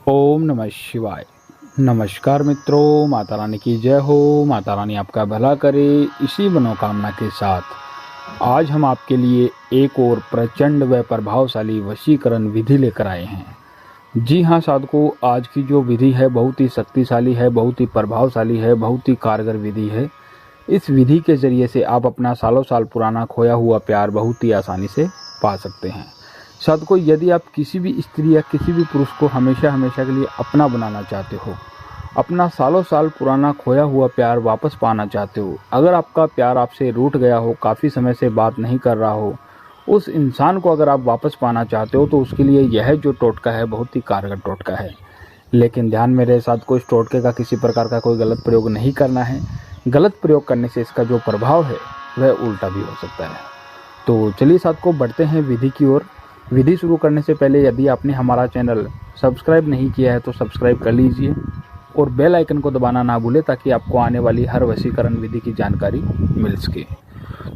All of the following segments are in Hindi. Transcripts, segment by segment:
ओम नमः शिवाय। नमस्कार मित्रों, माता रानी की जय हो। माता रानी आपका भला करे, इसी मनोकामना के साथ आज हम आपके लिए एक और प्रचंड व प्रभावशाली वशीकरण विधि लेकर आए हैं। जी हाँ साधकों, आज की जो विधि है बहुत ही शक्तिशाली है, बहुत ही प्रभावशाली है, बहुत ही कारगर विधि है। इस विधि के जरिए से आप अपना सालों साल पुराना खोया हुआ प्यार बहुत ही आसानी से पा सकते हैं। साधकों, यदि आप किसी भी स्त्री या किसी भी पुरुष को हमेशा हमेशा के लिए अपना बनाना चाहते हो, अपना सालों साल पुराना खोया हुआ प्यार वापस पाना चाहते हो, अगर आपका प्यार आपसे रूठ गया हो, काफ़ी समय से बात नहीं कर रहा हो, उस इंसान को अगर आप वापस पाना चाहते हो तो उसके लिए यह जो टोटका है बहुत ही कारगर टोटका है। लेकिन ध्यान में रहे साधकों, इस टोटके का किसी प्रकार का कोई गलत प्रयोग नहीं करना है। गलत प्रयोग करने से इसका जो प्रभाव है वह उल्टा भी हो सकता है। तो चलिए साधकों, बढ़ते हैं विधि की ओर। विधि शुरू करने से पहले यदि आपने हमारा चैनल सब्सक्राइब नहीं किया है तो सब्सक्राइब कर लीजिए और बेल आइकन को दबाना ना भूलें ताकि आपको आने वाली हर वशीकरण विधि की जानकारी मिल सके।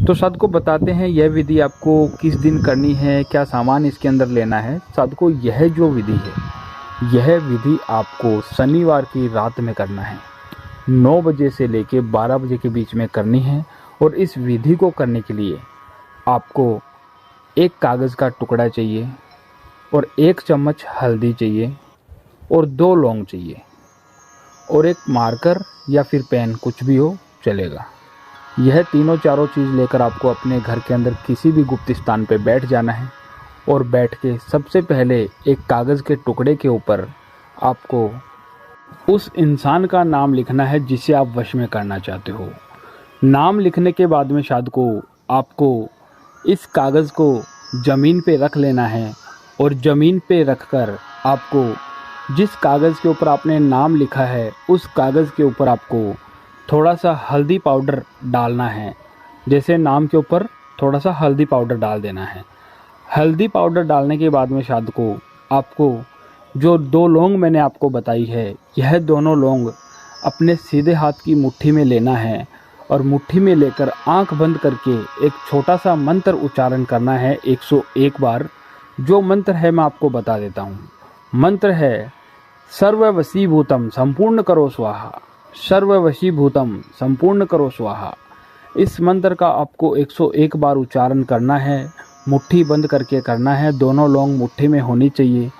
तो साधकों बताते हैं यह विधि आपको किस दिन करनी है, क्या सामान इसके अंदर लेना है। साधकों, यह जो विधि है यह विधि आपको शनिवार की रात में करना है। 9 बजे से लेकर 12 बजे के बीच में करनी है। और इस विधि को करने के लिए आपको एक कागज़ का टुकड़ा चाहिए और 1 चम्मच हल्दी चाहिए और 2 लौंग चाहिए और एक मार्कर या फिर पेन, कुछ भी हो चलेगा। यह तीनों चारों चीज़ लेकर आपको अपने घर के अंदर किसी भी गुप्त स्थान पर बैठ जाना है और बैठ के सबसे पहले एक कागज़ के टुकड़े के ऊपर आपको उस इंसान का नाम लिखना है जिसे आप वश में करना चाहते हो। नाम लिखने के बाद में साधकों आपको इस कागज़ को ज़मीन पे रख लेना है और ज़मीन पे रखकर आपको जिस कागज़ के ऊपर आपने नाम लिखा है उस कागज़ के ऊपर आपको थोड़ा सा हल्दी पाउडर डालना है। जैसे नाम के ऊपर थोड़ा सा हल्दी पाउडर डाल देना है। हल्दी पाउडर डालने के बाद में साधकों आपको जो 2 लौंग मैंने आपको बताई है, यह दोनों लौंग अपने सीधे हाथ की मुट्ठी में लेना है और मुट्ठी में लेकर आंख बंद करके एक छोटा सा मंत्र उच्चारण करना है 101 बार। जो मंत्र है मैं आपको बता देता हूँ। मंत्र है सर्ववशीभूतम संपूर्ण करो स्वाहा, सर्ववशीभूतम संपूर्ण करो स्वाहा। इस मंत्र का आपको 101 बार उच्चारण करना है, मुट्ठी बंद करके करना है, दोनों लौंग मुट्ठी में होनी चाहिए।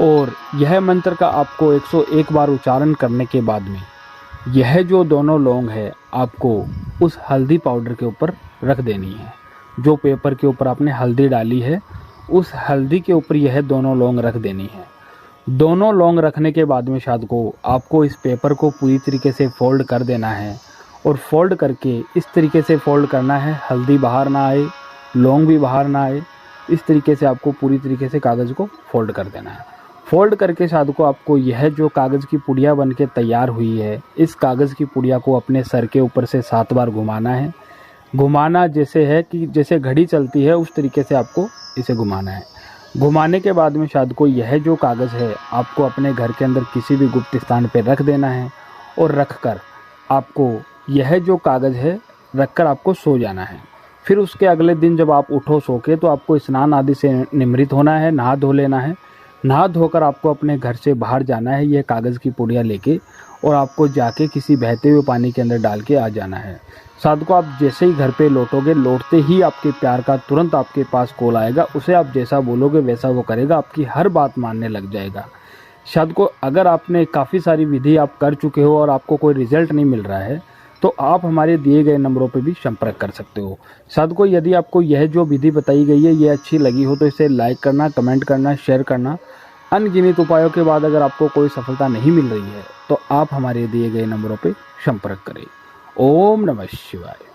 और यह मंत्र का आपको 101 बार उच्चारण करने के बाद में यह जो दोनों लौंग है आपको उस हल्दी पाउडर के ऊपर रख देनी है। जो पेपर के ऊपर आपने हल्दी डाली है उस हल्दी के ऊपर यह दोनों लौंग रख देनी है। दोनों लौंग रखने के बाद में साधकों आपको इस पेपर को पूरी तरीके से फोल्ड कर देना है और फोल्ड करके इस तरीके से फोल्ड करना है, हल्दी बाहर ना आए, लौंग भी बाहर ना आए। इस तरीके से आपको पूरी तरीके से कागज़ को फोल्ड कर देना है। फोल्ड करके साधकों आपको यह जो कागज़ की पुड़िया बन के तैयार हुई है, इस कागज़ की पुड़िया को अपने सर के ऊपर से 7 बार घुमाना है। घुमाना जैसे है कि जैसे घड़ी चलती है उस तरीके से आपको इसे घुमाना है। घुमाने के बाद में साधकों यह जो कागज़ है आपको अपने घर के अंदर किसी भी गुप्त स्थान पर रख देना है और रख कर आपको यह जो कागज़ है रख कर आपको सो जाना है। फिर उसके अगले दिन जब आप उठो सो के तो आपको स्नान आदि से निमृत होना है, नहा धो लेना है। नहा धोकर आपको अपने घर से बाहर जाना है यह कागज़ की पुड़िया लेके और आपको जाके किसी बहते हुए पानी के अंदर डाल के आ जाना है। साधकों, आप जैसे ही घर पे लौटोगे, लौटते ही आपके प्यार का तुरंत आपके पास कॉल आएगा। उसे आप जैसा बोलोगे वैसा वो करेगा, आपकी हर बात मानने लग जाएगा। साधकों, अगर आपने काफ़ी सारी विधि आप कर चुके हो और आपको कोई रिजल्ट नहीं मिल रहा है तो आप हमारे दिए गए नंबरों पर भी संपर्क कर सकते हो। साधकों, यदि आपको यह जो विधि बताई गई है ये अच्छी लगी हो तो इसे लाइक करना, कमेंट करना, शेयर करना। अनगिनत उपायों के बाद अगर आपको कोई सफलता नहीं मिल रही है तो आप हमारे दिए गए नंबरों पर संपर्क करें। ओम नमः शिवाय।